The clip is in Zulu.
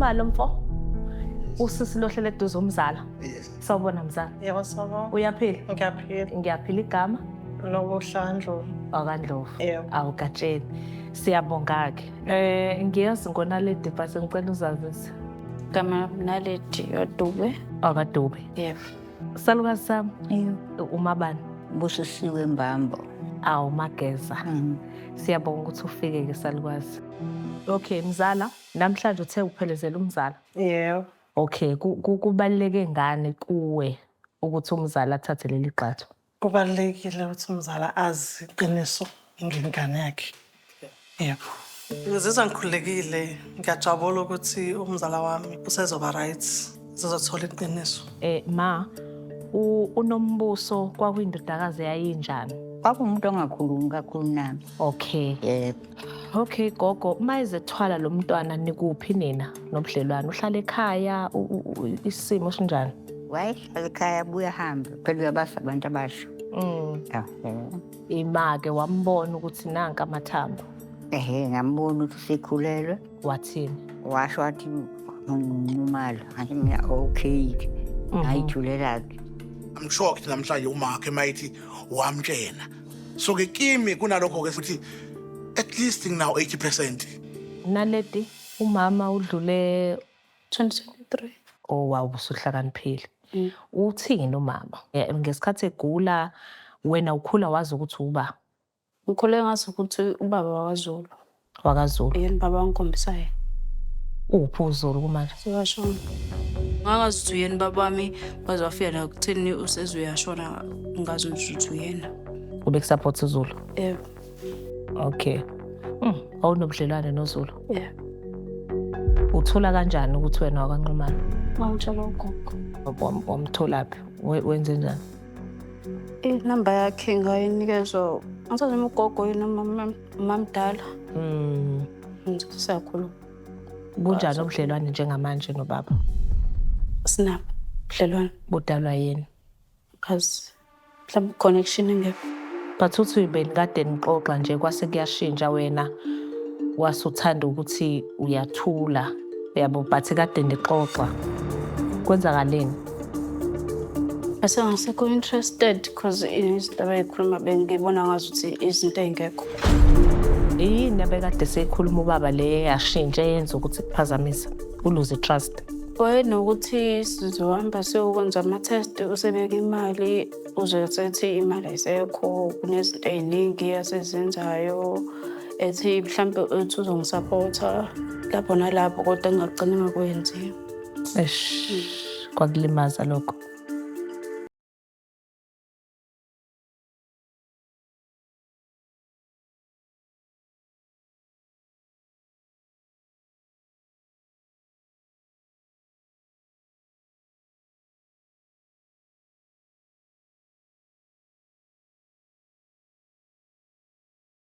uNomalo mfo. Usisi lohlele eduze umzala. Sawubona mzala. Yebo sawubona. Uyaphila? Ngiyaphila. Ngiyaphila igama? Nobuhlandlo. AkaNdlovu. Yebo. Awugatsheni. Siyabonga-ke. Ngiyazi ngoNaledi but ngicela uzazise. Gama Naledi Dube. AkaDube. Yebo. Salukazi sami. Yebo. Umabani? Busisiwe Mbambo. Awu Mageza. Siyabonga ukuthi ufike-ke salukazi. Okay mzala, namhlanje uthe uphelezela umzala. Yebo. Okay, kubaluleke ngani kuwe ukuthi umzala athathe leli gxathu? Kubalulekile ukuthi umzala azi iqiniso ngengane yakhe. Yebo. Ngizizwa ngikhululekile, ngiyajabula ukuthi umzala wami usezoba right. Sizothola iqiniso. Ma, uNombuso kwakuyindodakazi yayinjani? Kwakumuntu ongakhulumi kakhulu nami. Okay. Yebo. Okay gogo, mayezethwala lo mntwana nikuphi nina nobudlelwane? Uhlala ekhaya, isimo sinjani? Wayehlala ekhaya abuye ahambe, phela uyabasa abantu abasha. Ima-ke wambona ukuthi nanka amathambo. Ngambona ukuthi usekhulelwe. Wathini? Washo wathi Nomalo, ngathi mina okay. Ngayithulela-ke. I'm shocked namhlanje umakhe mayithi wamtshena. So ke kimi kunalokho ke futhi at least now 80%. Naledi umama udlule 2023. Oh wow, usuhlakaniphile. Uthini umama? Ngesikhathi egula wena ukhula wazi ukuthi uba. Ngikhule ngazi ukuthi ubaba wakwaZulu. WakaZulu. Yena baba wangikhombisayo. Uphi uZulu kumanje? Sewashona. Ngakazi ukuthi uyena baba wami waze wafika la kutheni usezuyashona ngazi ukuthi uyena. Ube kusupport uZulu? Yebo. Okay. Awunobudlelwane noZulu? Yebo. Uthola kanjani ukuthi wena wakwaNxumalo? Ngangitshela ugogo. Wamtholaphi? Wenze njani? Inamba yakhe ngayinikezwa ngasazi ugogo yena mamdala. Siyakhuluma. Bunjani ubudlelwane njengamanje nobaba? Sinabo budlelwane. Budalwa yini? Because mhlawumbe connection engekho. But uthi benikade nixoxa nje kwase kuyashintsha wena wasuthanda ukuthi uyathula yabo but kade nixoxa kwenzakaleni? Bese ngasekho interested because izinto abayikhuluma bengibona ngazi ukuthi izinto engekho. Yini abekade seyikhuluma ubaba le yashintsha yenza ukuthi kuphazamise uluze trust? Nokuthi sizohamba siyokwenza ama-test usebeka imali uzosethi imali ayisekho kunezinto ey'ningi asezenzayo ethi mhlambe ethi uzongisapotha lapho nalapho kodwa ngingagcina ngakwenzi. Kwakulimaza lokho.